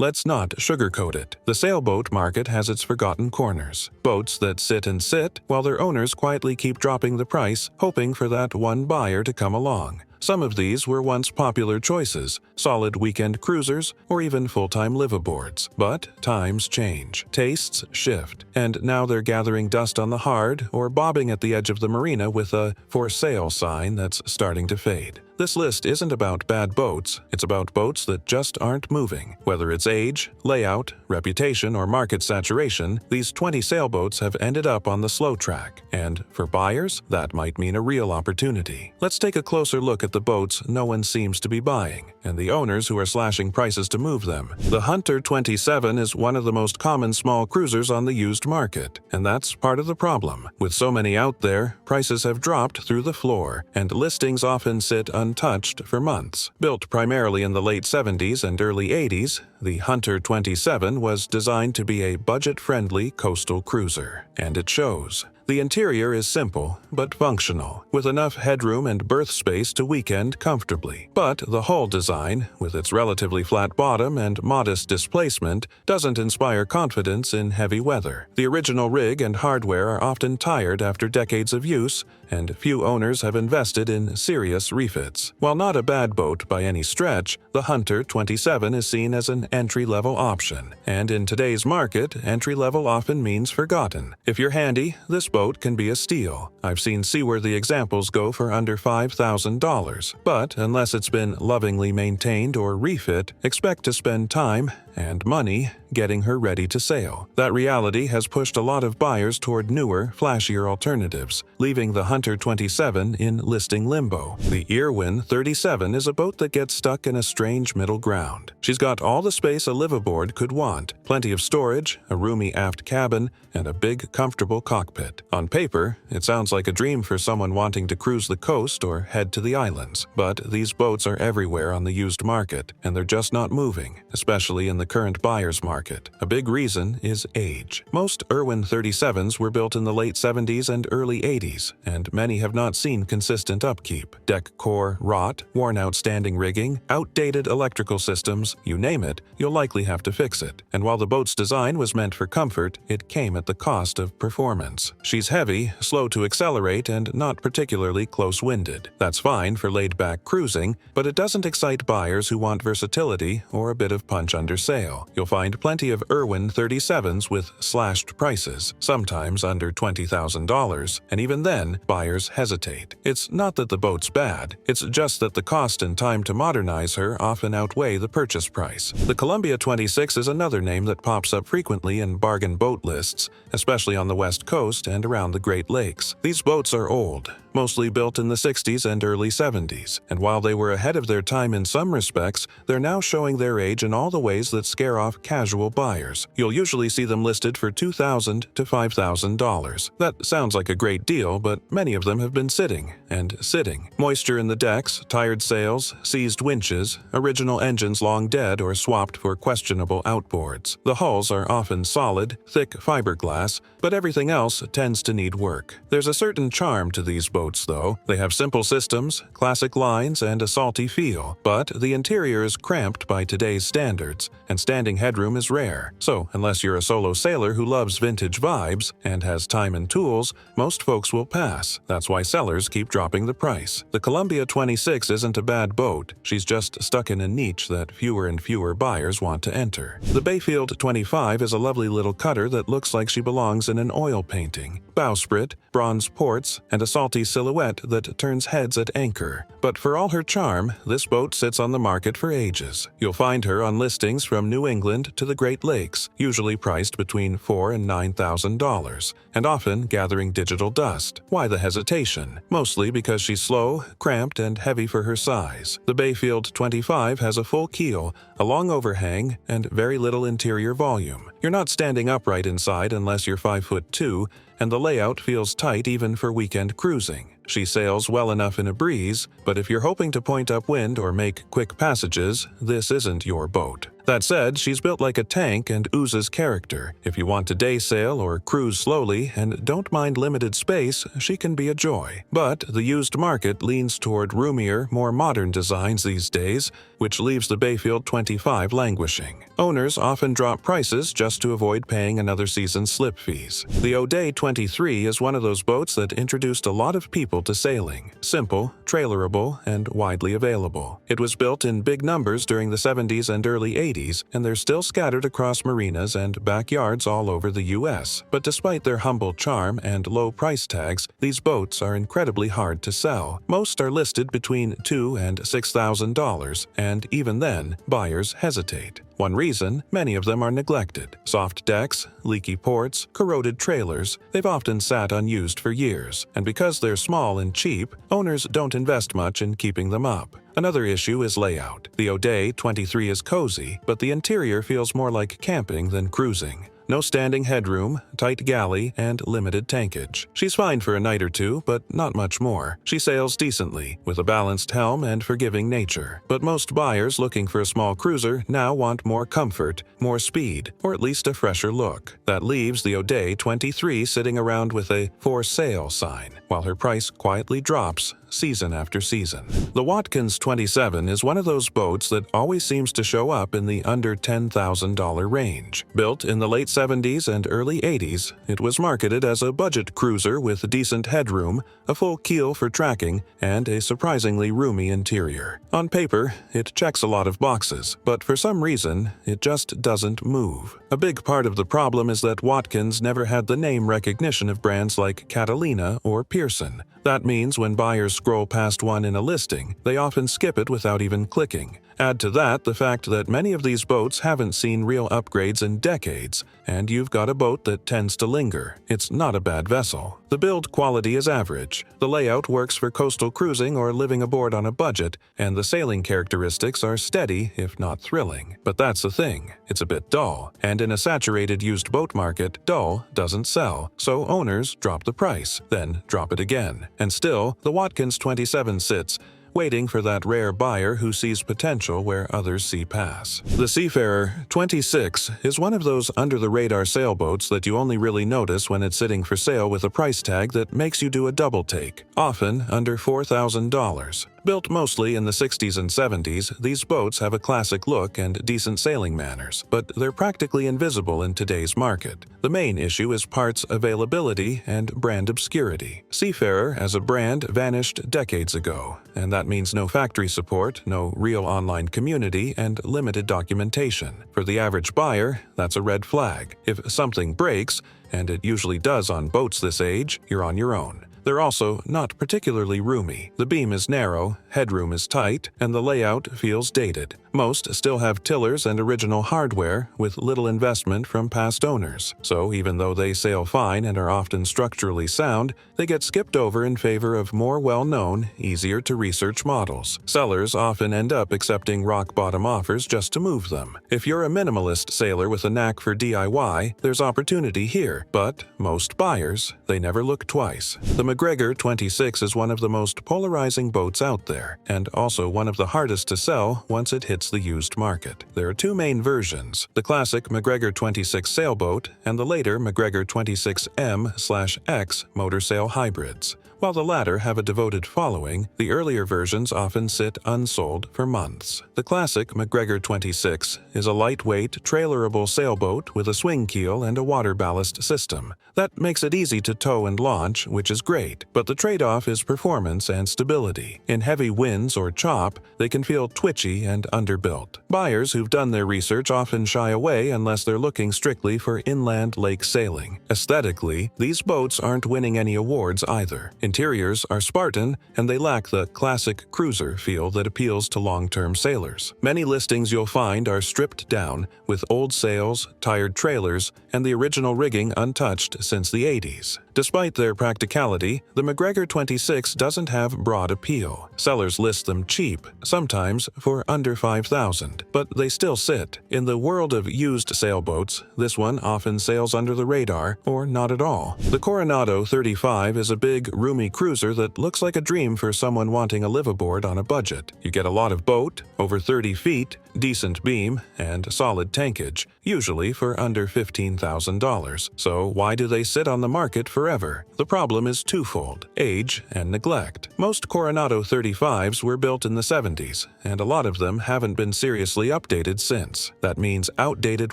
Let's not sugarcoat it. The sailboat market has its forgotten corners. Boats that sit and sit while their owners quietly keep dropping the price, hoping for that one buyer to come along. Some of these were once popular choices, solid weekend cruisers, or even full-time liveaboards. But times change, tastes shift, and now they're gathering dust on the hard or bobbing at the edge of the marina with a "for sale" sign that's starting to fade. This list isn't about bad boats, it's about boats that just aren't moving. Whether it's age, layout, reputation, or market saturation, these 20 sailboats have ended up on the slow track. And for buyers, that might mean a real opportunity. Let's take a closer look at the boats no one seems to be buying, and the owners who are slashing prices to move them. The Hunter 27 is one of the most common small cruisers on the used market, and that's part of the problem. With so many out there, prices have dropped through the floor, and listings often sit untouched for months. Built primarily in the late 70s and early 80s, the Hunter 27 was designed to be a budget-friendly coastal cruiser, and it shows. The interior is simple but functional, with enough headroom and berth space to weekend comfortably. But the hull design, with its relatively flat bottom and modest displacement, doesn't inspire confidence in heavy weather. The original rig and hardware are often tired after decades of use, and few owners have invested in serious refits. While not a bad boat by any stretch, the Hunter 27 is seen as an entry-level option, and in today's market, entry-level often means forgotten. If you're handy, this boat can be a steal. I've seen seaworthy examples go for under $5,000, but unless it's been lovingly maintained or refit, expect to spend time and money getting her ready to sail. That reality has pushed a lot of buyers toward newer, flashier alternatives, leaving the Hunter 27 in listing limbo. The Irwin 37 is a boat that gets stuck in a strange middle ground. She's got all the space a liveaboard could want, plenty of storage, a roomy aft cabin, and a big, comfortable cockpit. On paper, it sounds like a dream for someone wanting to cruise the coast or head to the islands. But these boats are everywhere on the used market, and they're just not moving, especially in the current buyer's market. A big reason is age. Most Irwin 37s were built in the late 70s and early 80s, and many have not seen consistent upkeep. Deck core rot, worn-out standing rigging, outdated electrical systems, you name it, you'll likely have to fix it. And while the boat's design was meant for comfort, it came at the cost of performance. She's heavy, slow to accelerate, and not particularly close-winded. That's fine for laid-back cruising, but it doesn't excite buyers who want versatility or a bit of punch under sail. You'll find plenty of Irwin 37s with slashed prices, sometimes under $20,000, and even then, buyers hesitate. It's not that the boat's bad, it's just that the cost and time to modernize her often outweigh the purchase price. The Columbia 26 is another name that pops up frequently in bargain boat lists, especially on the West Coast and around the Great Lakes. These boats are old, mostly built in the 60s and early 70s, and while they were ahead of their time in some respects, they're now showing their age in all the ways that scare off casual buyers. You'll usually see them listed for $2,000 to $5,000. That sounds like a great deal, but many of them have been sitting and sitting. Moisture in the decks, tired sails, seized winches, original engines long dead or swapped for questionable outboards. The hulls are often solid, thick fiberglass, but everything else tends to need work. There's a certain charm to these boats, though. They have simple systems, classic lines, and a salty feel, but the interior is cramped by today's standards, and standing headroom is rare. So, unless you're a solo sailor who loves vintage vibes and has time and tools, most folks will pass. That's why sellers keep dropping the price. The Columbia 26 isn't a bad boat, she's just stuck in a niche that fewer and fewer buyers want to enter. The Bayfield 25 is a lovely little cutter that looks like she belongs in an oil painting. Bowsprit, bronze ports, and a salty silhouette that turns heads at anchor. But for all her charm, this boat sits on the market for ages. You'll find her on listings from New England to the Great Lakes, usually priced between $4,000 and $9,000, and often gathering digital dust. Why the hesitation? Mostly because she's slow, cramped, and heavy for her size. The Bayfield 25 has a full keel, a long overhang, and very little interior volume. You're not standing upright inside unless you're 5'2", and the layout feels tight even for weekend cruising. She sails well enough in a breeze, but if you're hoping to point upwind or make quick passages, this isn't your boat. That said, she's built like a tank and oozes character. If you want to day sail or cruise slowly and don't mind limited space, she can be a joy. But the used market leans toward roomier, more modern designs these days, which leaves the Bayfield 25 languishing. Owners often drop prices just to avoid paying another season's slip fees. The O'Day 23 is one of those boats that introduced a lot of people to sailing. Simple, trailerable, and widely available. It was built in big numbers during the 70s and early 80s, and they're still scattered across marinas and backyards all over the U.S. But despite their humble charm and low price tags, these boats are incredibly hard to sell. Most are listed between $2,000 and $6,000, and even then, buyers hesitate. One reason, many of them are neglected. Soft decks, leaky ports, corroded trailers, they've often sat unused for years. And because they're small and cheap, owners don't invest much in keeping them up. Another issue is layout. The O'Day 23 is cozy, but the interior feels more like camping than cruising. No standing headroom, tight galley, and limited tankage. She's fine for a night or two, but not much more. She sails decently, with a balanced helm and forgiving nature. But most buyers looking for a small cruiser now want more comfort, more speed, or at least a fresher look. That leaves the O'Day 23 sitting around with a for sale sign, while her price quietly drops season after season. The Watkins 27 is one of those boats that always seems to show up in the under $10,000 range. Built in the late 70s and early 80s, it was marketed as a budget cruiser with decent headroom, a full keel for tracking, and a surprisingly roomy interior. On paper, it checks a lot of boxes, but for some reason, it just doesn't move. A big part of the problem is that Watkins never had the name recognition of brands like Catalina or Pearson. That means when buyers scroll past one in a listing, they often skip it without even clicking. Add to that the fact that many of these boats haven't seen real upgrades in decades, and you've got a boat that tends to linger. It's not a bad vessel. The build quality is average. The layout works for coastal cruising or living aboard on a budget, and the sailing characteristics are steady, if not thrilling. But that's the thing. It's a bit dull, and in a saturated used boat market, dull doesn't sell, so owners drop the price, then drop it again. And still, the Watkins 27 sits, waiting for that rare buyer who sees potential where others see pass. The Seafarer 26 is one of those under-the-radar sailboats that you only really notice when it's sitting for sale with a price tag that makes you do a double take, often under $4,000. Built mostly in the 60s and 70s, these boats have a classic look and decent sailing manners, but they're practically invisible in today's market. The main issue is parts availability and brand obscurity. Seafarer as a brand vanished decades ago, and that means no factory support, no real online community, and limited documentation. For the average buyer, that's a red flag. If something breaks, and it usually does on boats this age, you're on your own. They're also not particularly roomy. The beam is narrow, headroom is tight, and the layout feels dated. Most still have tillers and original hardware, with little investment from past owners. So even though they sail fine and are often structurally sound, they get skipped over in favor of more well-known, easier-to-research models. Sellers often end up accepting rock-bottom offers just to move them. If you're a minimalist sailor with a knack for DIY, there's opportunity here, but most buyers, they never look twice. The MacGregor 26 is one of the most polarizing boats out there, and also one of the hardest to sell once it hits the used market. There are two main versions, the classic MacGregor 26 sailboat and the later MacGregor 26M/X motor sail hybrids. While the latter have a devoted following, the earlier versions often sit unsold for months. The classic MacGregor 26 is a lightweight, trailerable sailboat with a swing keel and a water ballast system. That makes it easy to tow and launch, which is great, but the trade-off is performance and stability. In heavy winds or chop, they can feel twitchy and underbuilt. Buyers who've done their research often shy away unless they're looking strictly for inland lake sailing. Aesthetically, these boats aren't winning any awards either. Interiors are Spartan, and they lack the classic cruiser feel that appeals to long-term sailors. Many listings you'll find are stripped down, with old sails, tired trailers, and the original rigging untouched since the 80s. Despite their practicality, the MacGregor 26 doesn't have broad appeal. Sellers list them cheap, sometimes for under $5,000, but they still sit. In the world of used sailboats, this one often sails under the radar, or not at all. The Coronado 35 is a big, roomy roomy cruiser that looks like a dream for someone wanting a liveaboard on a budget. You get a lot of boat, over 30 feet, decent beam, and solid tankage, usually for under $15,000. So why do they sit on the market forever? The problem is twofold: age and neglect. Most Coronado 35s were built in the 70s, and a lot of them haven't been seriously updated since. That means outdated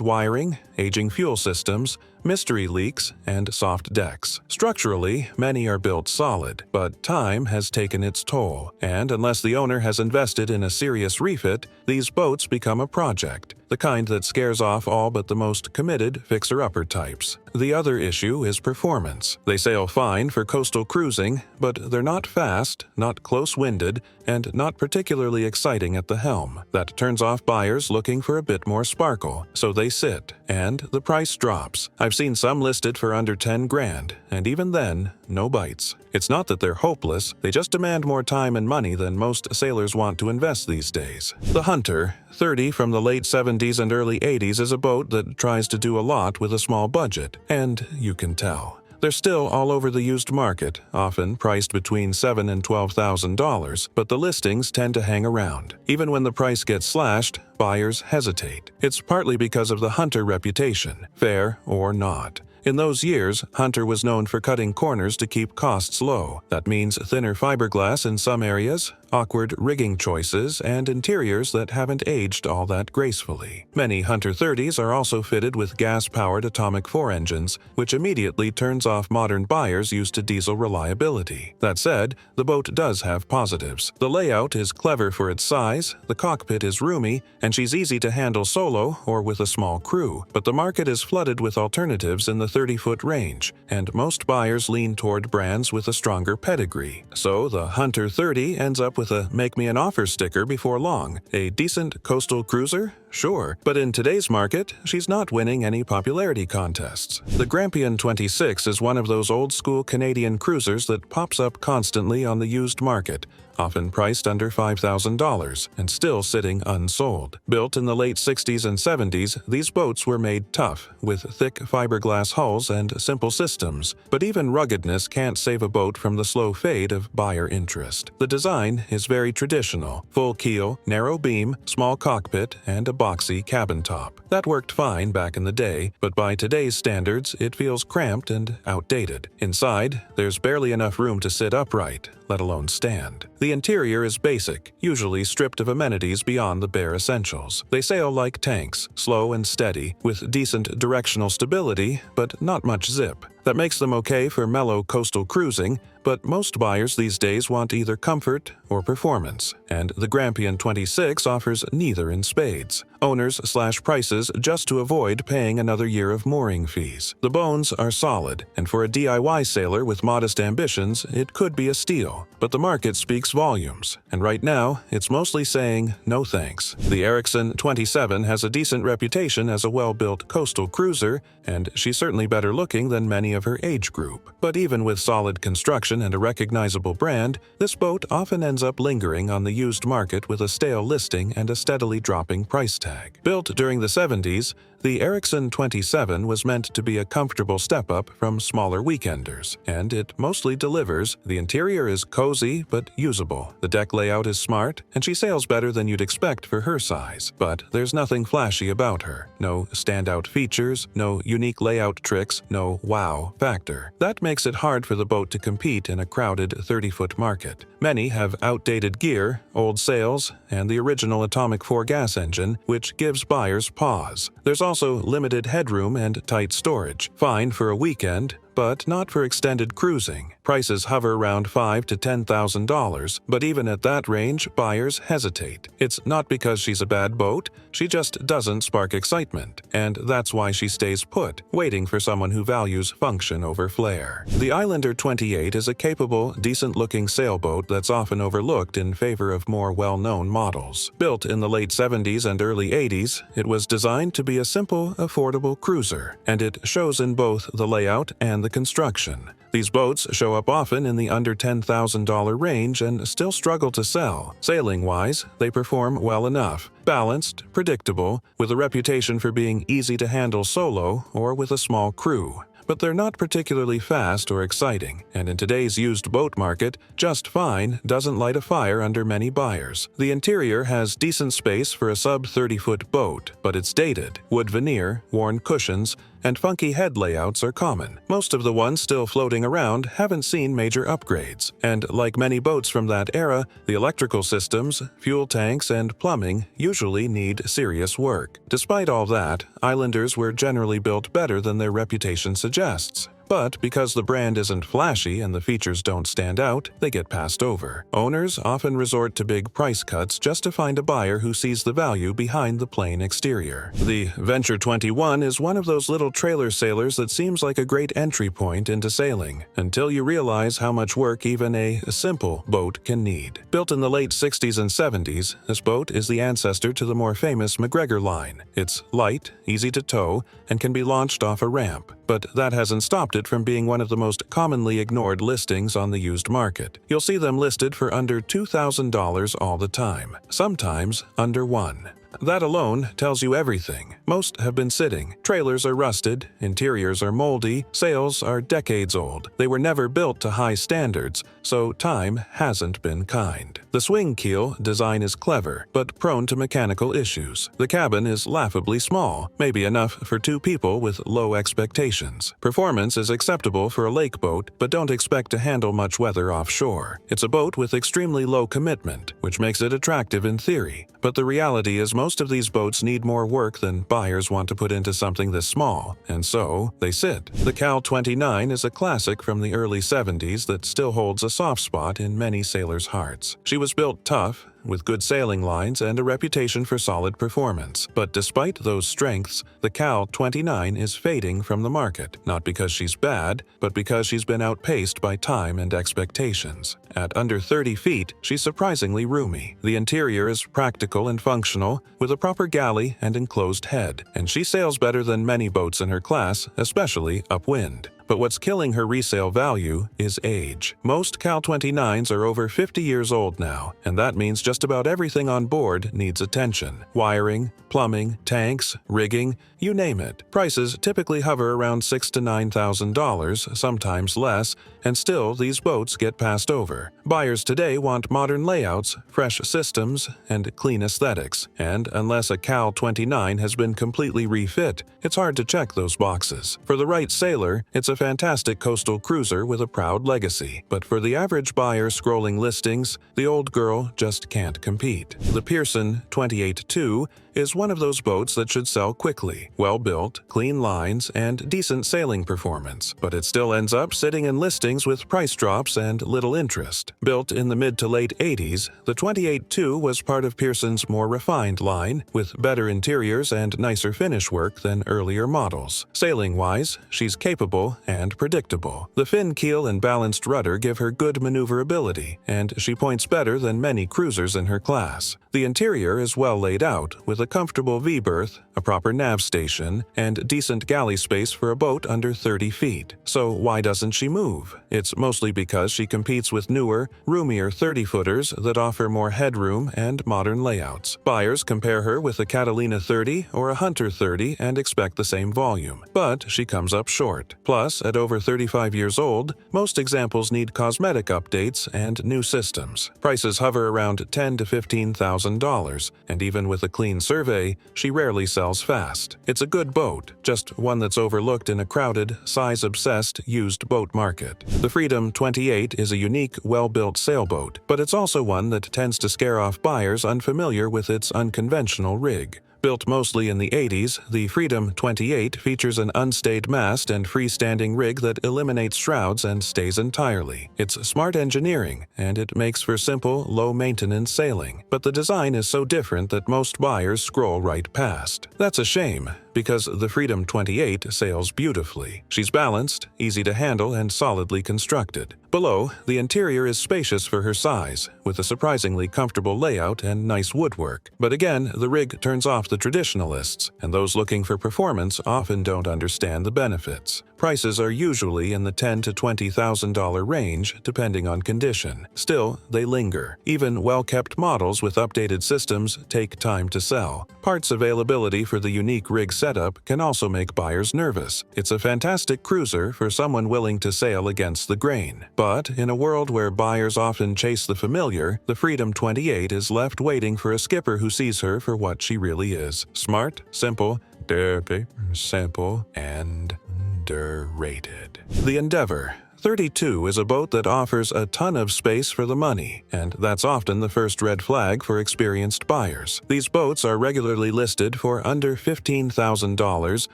wiring, aging fuel systems, mystery leaks, and soft decks. Structurally, many are built solid, but time has taken its toll, and unless the owner has invested in a serious refit, these boats become a project, the kind that scares off all but the most committed fixer-upper types. The other issue is performance. They sail fine for coastal cruising, but they're not fast, not close-winded, and not particularly exciting at the helm. That turns off buyers looking for a bit more sparkle, so they sit, and the price drops. I've seen some listed for under 10 grand, and even then, no bites. It's not that they're hopeless, they just demand more time and money than most sailors want to invest these days. The Hunter, 30 from the late 70s and early 80s, is a boat that tries to do a lot with a small budget, and you can tell. They're still all over the used market, often priced between $7,000 and $12,000, but the listings tend to hang around. Even when the price gets slashed, buyers hesitate. It's partly because of the Hunter reputation, fair or not. In those years, Hunter was known for cutting corners to keep costs low. That means thinner fiberglass in some areas, awkward rigging choices, and interiors that haven't aged all that gracefully. Many Hunter 30s are also fitted with gas-powered atomic 4 engines, which immediately turns off modern buyers used to diesel reliability. That said, the boat does have positives. The layout is clever for its size, the cockpit is roomy, and she's easy to handle solo or with a small crew. But the market is flooded with alternatives in the 30-foot range, and most buyers lean toward brands with a stronger pedigree. So the Hunter 30 ends up with a "Make Me an Offer" sticker before long. A decent coastal cruiser? Sure, but in today's market, she's not winning any popularity contests. The Grampian 26 is one of those old-school Canadian cruisers that pops up constantly on the used market, often priced under $5,000 and still sitting unsold. Built in the late 60s and 70s, these boats were made tough, with thick fiberglass hulls and simple systems. But even ruggedness can't save a boat from the slow fade of buyer interest. The design is very traditional: full keel, narrow beam, small cockpit, and a boxy cabin top. That worked fine back in the day, but by today's standards, it feels cramped and outdated. Inside, there's barely enough room to sit upright, let alone stand. The interior is basic, usually stripped of amenities beyond the bare essentials. They sail like tanks, slow and steady, with decent directional stability, but not much zip. That makes them okay for mellow coastal cruising, but most buyers these days want either comfort or performance, and the Grampian 26 offers neither in spades. Owners slash prices just to avoid paying another year of mooring fees. The bones are solid, and for a DIY sailor with modest ambitions, it could be a steal. But the market speaks volumes, and right now, it's mostly saying no thanks. The Ericson 27 has a decent reputation as a well-built coastal cruiser, and she's certainly better looking than many of her age group. But even with solid construction and a recognizable brand, this boat often ends up lingering on the used market with a stale listing and a steadily dropping price tag. Built during the 70s, the Ericson 27 was meant to be a comfortable step-up from smaller weekenders, and it mostly delivers. The interior is cozy but usable, the deck layout is smart, and she sails better than you'd expect for her size. But there's nothing flashy about her. No standout features, no unique layout tricks, no wow factor. That makes it hard for the boat to compete in a crowded 30-foot market. Many have outdated gear, old sails, and the original atomic 4 gas engine, which gives buyers pause. There's also limited headroom and tight storage. Fine for a weekend, but not for extended cruising. Prices hover around $5,000 to $10,000, but even at that range, buyers hesitate. It's not because she's a bad boat, she just doesn't spark excitement, and that's why she stays put, waiting for someone who values function over flair. The Islander 28 is a capable, decent-looking sailboat that's often overlooked in favor of more well-known models. Built in the late 70s and early 80s, it was designed to be a simple, affordable cruiser, and it shows in both the layout and the construction. These boats show up often in the under $10,000 range and still struggle to sell. Sailing-wise, they perform well enough. Balanced, predictable, with a reputation for being easy to handle solo or with a small crew. but they're not particularly fast or exciting, and in today's used boat market, just fine doesn't light a fire under many buyers. The interior has decent space for a sub-30-foot boat, but it's dated. Wood veneer, worn cushions, and funky head layouts are common. Most of the ones still floating around haven't seen major upgrades, and like many boats from that era, the electrical systems, fuel tanks, and plumbing usually need serious work. Despite all that, Islanders were generally built better than their reputation suggests. But because the brand isn't flashy and the features don't stand out, they get passed over. Owners often resort to big price cuts just to find a buyer who sees the value behind the plain exterior. The Venture 21 is one of those little trailer sailors that seems like a great entry point into sailing, until you realize how much work even a simple boat can need. Built in the late 60s and 70s, this boat is the ancestor to the more famous MacGregor line. It's light, easy to tow, and can be launched off a ramp. But that hasn't stopped it from being one of the most commonly ignored listings on the used market. You'll see them listed for under $2,000 all the time, sometimes under $1,000. That alone tells you everything. Most have been sitting. Trailers are rusted, interiors are moldy, sails are decades old. They were never built to high standards, so time hasn't been kind. The swing keel design is clever, but prone to mechanical issues. The cabin is laughably small, maybe enough for 2 people with low expectations. Performance is acceptable for a lake boat, but don't expect to handle much weather offshore. It's a boat with extremely low commitment, which makes it attractive in theory. But the reality is most of these boats need more work than buyers want to put into something this small, and so they sit. The Cal 29 is a classic from the early 70s that still holds a soft spot in many sailors' hearts. She was built tough, with good sailing lines and a reputation for solid performance. But despite those strengths, the Cal 29 is fading from the market, not because she's bad, but because she's been outpaced by time and expectations. At under 30 feet, she's surprisingly roomy. The interior is practical and functional, with a proper galley and enclosed head, and she sails better than many boats in her class, especially upwind. But what's killing her resale value is age. Most Cal 29s are over 50 years old now, and that means just about everything on board needs attention. Wiring, plumbing, tanks, rigging, you name it. Prices typically hover around $6,000 to $9,000, sometimes less, and still these boats get passed over. Buyers today want modern layouts, fresh systems, and clean aesthetics, and unless a Cal 29 has been completely refit, it's hard to check those boxes. For the right sailor, it's a fantastic coastal cruiser with a proud legacy, but for the average buyer scrolling listings, the old girl just can't compete. The Pearson 28-2 is one of those boats that should sell quickly. Well-built, clean lines, and decent sailing performance, but it still ends up sitting in listings with price drops and little interest. Built in the mid to late 80s, the 28-2 was part of Pearson's more refined line, with better interiors and nicer finish work than earlier models. Sailing-wise, she's capable and predictable. The fin keel and balanced rudder give her good maneuverability, and she points better than many cruisers in her class. The interior is well laid out, with a comfortable V-berth, a proper nav station, and decent galley space for a boat under 30 feet. So why doesn't she move? It's mostly because she competes with newer, roomier 30-footers that offer more headroom and modern layouts. Buyers compare her with a Catalina 30 or a Hunter 30 and expect the same volume, but she comes up short. Plus, at over 35 years old, most examples need cosmetic updates and new systems. Prices hover around $10,000 to $15,000, and even with a clean survey, she rarely sells fast. It's a good boat, just one that's overlooked in a crowded, size-obsessed used boat market. The Freedom 28 is a unique, well-built sailboat, but it's also one that tends to scare off buyers unfamiliar with its unconventional rig. Built mostly in the 80s, the Freedom 28 features an unstayed mast and freestanding rig that eliminates shrouds and stays entirely. It's smart engineering, and it makes for simple, low-maintenance sailing. But the design is so different that most buyers scroll right past. That's a shame, because the Freedom 28 sails beautifully. She's balanced, easy to handle, and solidly constructed. Below, the interior is spacious for her size, with a surprisingly comfortable layout and nice woodwork. But again, the rig turns off the traditionalists, and those looking for performance often don't understand the benefits. Prices are usually in the $10,000 to $20,000 range, depending on condition. Still, they linger. Even well-kept models with updated systems take time to sell. Parts availability for the unique rig set setup can also make buyers nervous. It's a fantastic cruiser for someone willing to sail against the grain. But in a world where buyers often chase the familiar, the Freedom 28 is left waiting for a skipper who sees her for what she really is: smart, simple, dirty, simple, and underrated. The Endeavour 32 is a boat that offers a ton of space for the money, and that's often the first red flag for experienced buyers. These boats are regularly listed for under $15,000,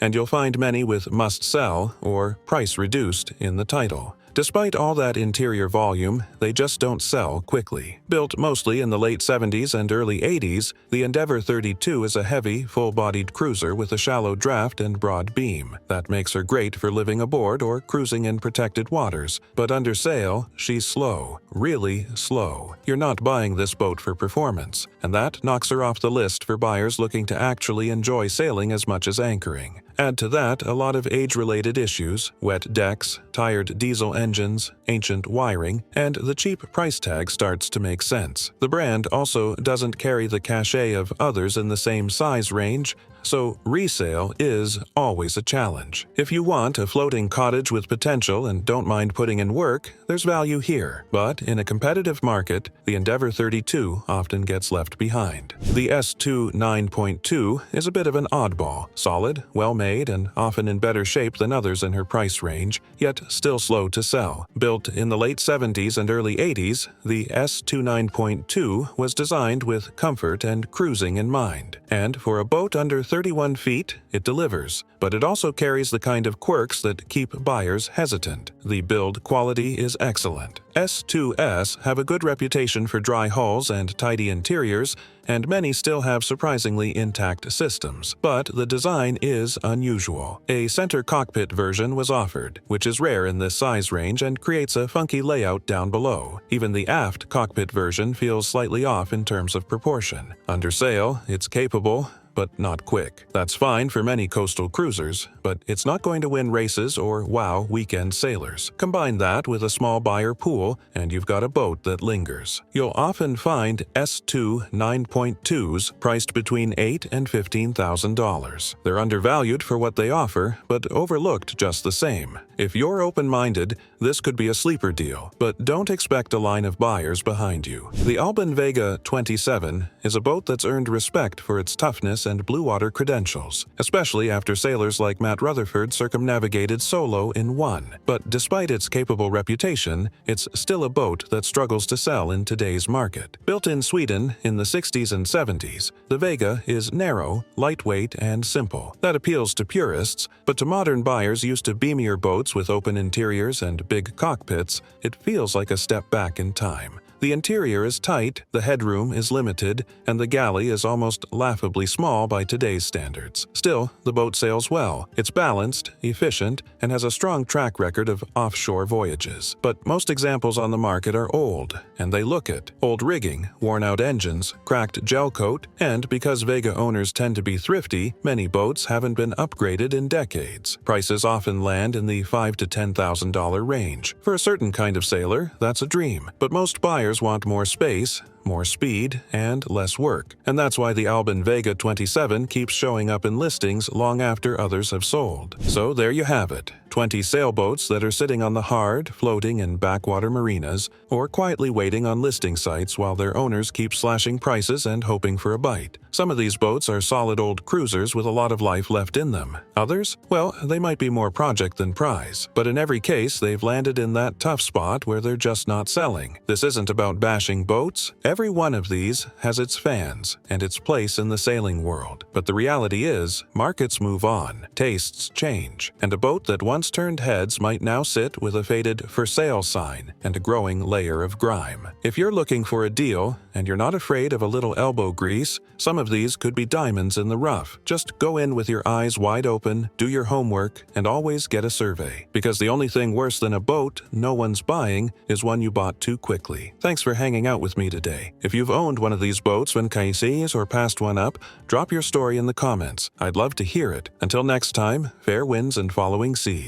and you'll find many with "must sell" or "price reduced" in the title. Despite all that interior volume, they just don't sell quickly. Built mostly in the late 70s and early 80s, the Endeavour 32 is a heavy, full-bodied cruiser with a shallow draft and broad beam. That makes her great for living aboard or cruising in protected waters. But under sail, she's slow. Really slow. You're not buying this boat for performance, and that knocks her off the list for buyers looking to actually enjoy sailing as much as anchoring. Add to that a lot of age-related issues: wet decks, tired diesel engines, ancient wiring, and the cheap price tag starts to make sense. The brand also doesn't carry the cachet of others in the same size range, so resale is always a challenge. If you want a floating cottage with potential and don't mind putting in work, there's value here. But in a competitive market, the Endeavour 32 often gets left behind. The S2 9.2 is a bit of an oddball: solid, well-made, and often in better shape than others in her price range, yet still slow to sell. Built in the late 70s and early 80s, the S2 9.2 was designed with comfort and cruising in mind. And for a boat under 31 feet, it delivers. But it also carries the kind of quirks that keep buyers hesitant. The build quality is excellent. S2s have a good reputation for dry hulls and tidy interiors, and many still have surprisingly intact systems. But the design is unusual. A center cockpit version was offered, which is rare in this size range and creates a funky layout down below. Even the aft cockpit version feels slightly off in terms of proportion. Under sail, it's capable, but not quick. That's fine for many coastal cruisers, but it's not going to win races or wow weekend sailors. Combine that with a small buyer pool, and you've got a boat that lingers. You'll often find S2 9.2s priced between $8,000 and $15,000. They're undervalued for what they offer, but overlooked just the same. If you're open-minded, this could be a sleeper deal, but don't expect a line of buyers behind you. The Albin Vega 27 is a boat that's earned respect for its toughness and blue water credentials, especially after sailors like Matt Rutherford circumnavigated solo in one. But despite its capable reputation, it's still a boat that struggles to sell in today's market. Built in Sweden in the 60s and 70s, the Vega is narrow, lightweight, and simple. That appeals to purists, but to modern buyers used to beamier boats with open interiors and big cockpits, it feels like a step back in time. The interior is tight, the headroom is limited, and the galley is almost laughably small by today's standards. Still, the boat sails well. It's balanced, efficient, and has a strong track record of offshore voyages. But most examples on the market are old, and they look it. Old rigging, worn-out engines, cracked gel coat, and because Vega owners tend to be thrifty, many boats haven't been upgraded in decades. Prices often land in the $5,000 to $10,000 range. For a certain kind of sailor, that's a dream, but most buyers want more space, more speed, and less work. And that's why the Albin Vega 27 keeps showing up in listings long after others have sold. So there you have it. 20 sailboats that are sitting on the hard, floating in backwater marinas, or quietly waiting on listing sites while their owners keep slashing prices and hoping for a bite. Some of these boats are solid old cruisers with a lot of life left in them. Others? Well, they might be more project than prize. But in every case, they've landed in that tough spot where they're just not selling. This isn't about bashing boats. Every one of these has its fans and its place in the sailing world. But the reality is, markets move on, tastes change, and a boat that once turned heads might now sit with a faded "for sale" sign and a growing layer of grime. If you're looking for a deal, and you're not afraid of a little elbow grease, some of these could be diamonds in the rough. Just go in with your eyes wide open, do your homework, and always get a survey. Because the only thing worse than a boat no one's buying is one you bought too quickly. Thanks for hanging out with me today. If you've owned one of these boats when crises or passed one up, drop your story in the comments. I'd love to hear it. Until next time, fair winds and following seas.